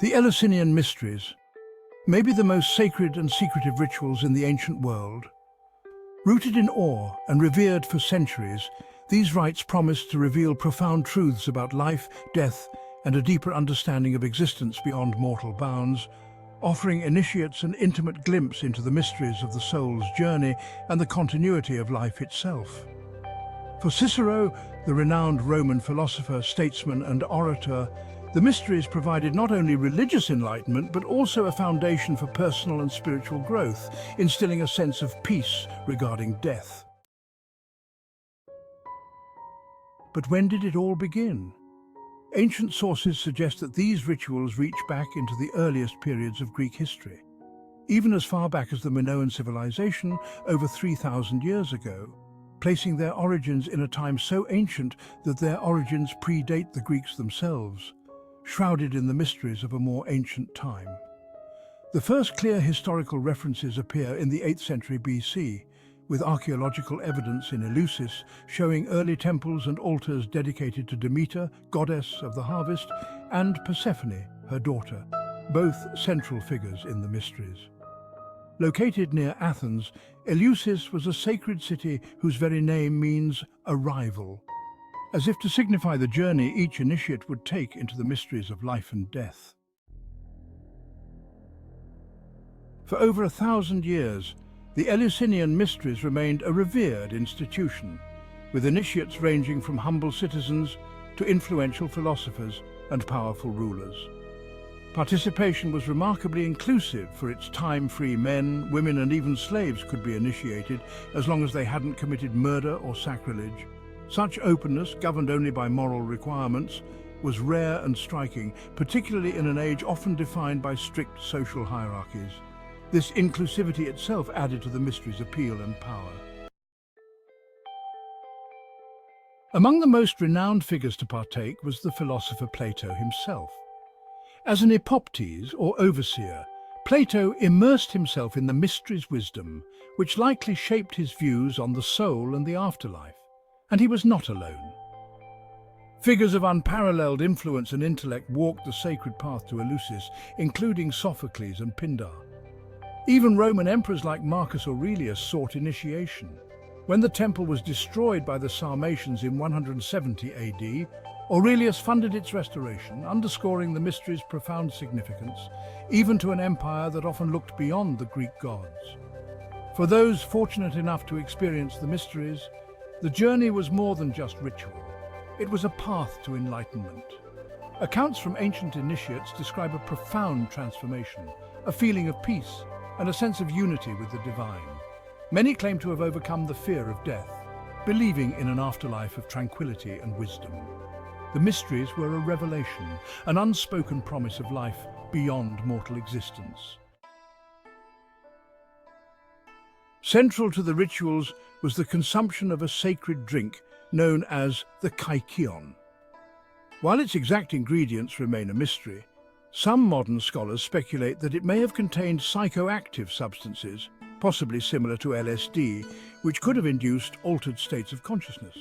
The Eleusinian Mysteries, maybe the most sacred and secretive rituals in the ancient world. Rooted in awe and revered for centuries, these rites promise to reveal profound truths about life, death, and a deeper understanding of existence beyond mortal bounds, offering initiates an intimate glimpse into the mysteries of the soul's journey and the continuity of life itself. For Cicero, the renowned Roman philosopher, statesman, and orator, the mysteries provided not only religious enlightenment, but also a foundation for personal and spiritual growth, instilling a sense of peace regarding death. But when did it all begin? Ancient sources suggest that these rituals reach back into the earliest periods of Greek history, even as far back as the Minoan civilization over 3,000 years ago, placing their origins in a time so ancient that their origins predate the Greeks themselves, shrouded in the mysteries of a more ancient time. The first clear historical references appear in the 8th century BC, with archaeological evidence in Eleusis showing early temples and altars dedicated to Demeter, goddess of the harvest, and Persephone, her daughter, both central figures in the mysteries. Located near Athens, Eleusis was a sacred city whose very name means arrival, as if to signify the journey each initiate would take into the mysteries of life and death. For over 1,000 years, the Eleusinian Mysteries remained a revered institution, with initiates ranging from humble citizens to influential philosophers and powerful rulers. Participation was remarkably inclusive, for its time-free men, women, and even slaves could be initiated as long as they hadn't committed murder or sacrilege. Such openness, governed only by moral requirements, was rare and striking, particularly in an age often defined by strict social hierarchies. This inclusivity itself added to the mystery's appeal and power. Among the most renowned figures to partake was the philosopher Plato himself. As an epoptes, or overseer, Plato immersed himself in the mystery's wisdom, which likely shaped his views on the soul and the afterlife. And he was not alone. Figures of unparalleled influence and intellect walked the sacred path to Eleusis, including Sophocles and Pindar. Even Roman emperors like Marcus Aurelius sought initiation. When the temple was destroyed by the Sarmatians in 170 AD, Aurelius funded its restoration, underscoring the mystery's profound significance, even to an empire that often looked beyond the Greek gods. For those fortunate enough to experience the mysteries, the journey was more than just ritual. It was a path to enlightenment. Accounts from ancient initiates describe a profound transformation, a feeling of peace, and a sense of unity with the divine. Many claim to have overcome the fear of death, believing in an afterlife of tranquility and wisdom. The mysteries were a revelation, an unspoken promise of life beyond mortal existence. Central to the rituals was the consumption of a sacred drink known as the Kykeon. While its exact ingredients remain a mystery, some modern scholars speculate that it may have contained psychoactive substances, possibly similar to LSD, which could have induced altered states of consciousness.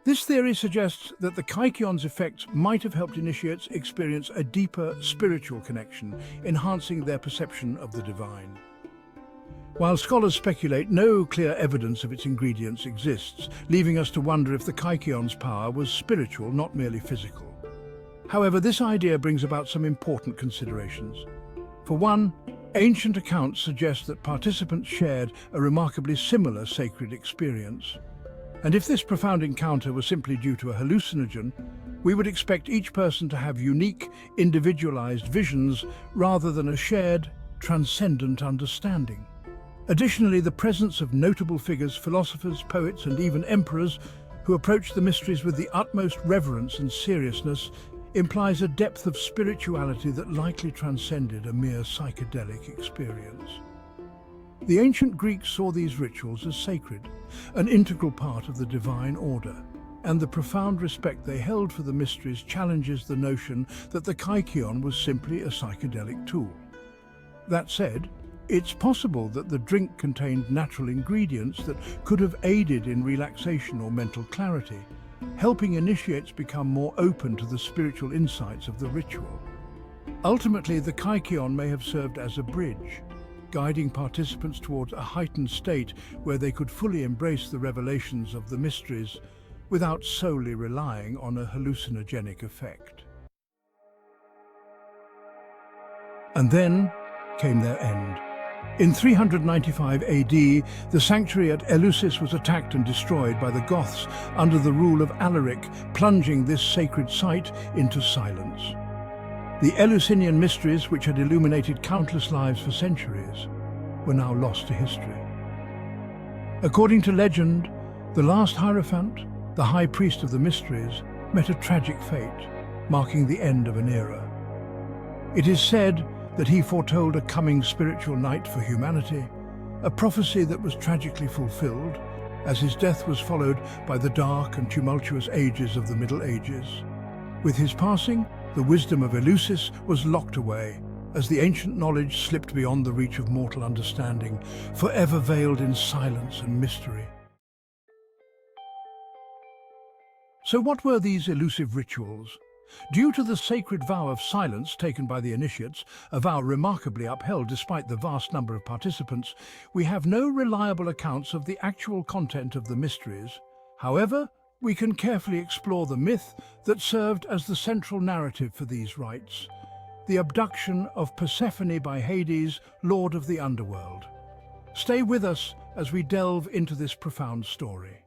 This theory suggests that the Kykeon's effects might have helped initiates experience a deeper spiritual connection, enhancing their perception of the divine. While scholars speculate, no clear evidence of its ingredients exists, leaving us to wonder if the Kykeon's power was spiritual, not merely physical. However, this idea brings about some important considerations. For one, ancient accounts suggest that participants shared a remarkably similar sacred experience. And if this profound encounter was simply due to a hallucinogen, we would expect each person to have unique, individualized visions rather than a shared, transcendent understanding. Additionally, the presence of notable figures, philosophers, poets, and even emperors who approached the mysteries with the utmost reverence and seriousness implies a depth of spirituality that likely transcended a mere psychedelic experience. The ancient Greeks saw these rituals as sacred, an integral part of the divine order, and the profound respect they held for the mysteries challenges the notion that the Kykeon was simply a psychedelic tool. That said, it's possible that the drink contained natural ingredients that could have aided in relaxation or mental clarity, helping initiates become more open to the spiritual insights of the ritual. Ultimately, the Kykeon may have served as a bridge, guiding participants towards a heightened state where they could fully embrace the revelations of the mysteries without solely relying on a hallucinogenic effect. And then came their end. In 395 AD, the sanctuary at Eleusis was attacked and destroyed by the Goths under the rule of Alaric, plunging this sacred site into silence. The Eleusinian Mysteries, which had illuminated countless lives for centuries, were now lost to history. According to legend, the last Hierophant, the high priest of the Mysteries, met a tragic fate, marking the end of an era. It is said that he foretold a coming spiritual night for humanity, a prophecy that was tragically fulfilled, as his death was followed by the dark and tumultuous ages of the Middle Ages. With his passing, the wisdom of Eleusis was locked away, as the ancient knowledge slipped beyond the reach of mortal understanding, forever veiled in silence and mystery. So what were these elusive rituals? Due to the sacred vow of silence taken by the initiates, a vow remarkably upheld despite the vast number of participants, we have no reliable accounts of the actual content of the mysteries. However, we can carefully explore the myth that served as the central narrative for these rites: the abduction of Persephone by Hades, lord of the underworld. Stay with us as we delve into this profound story.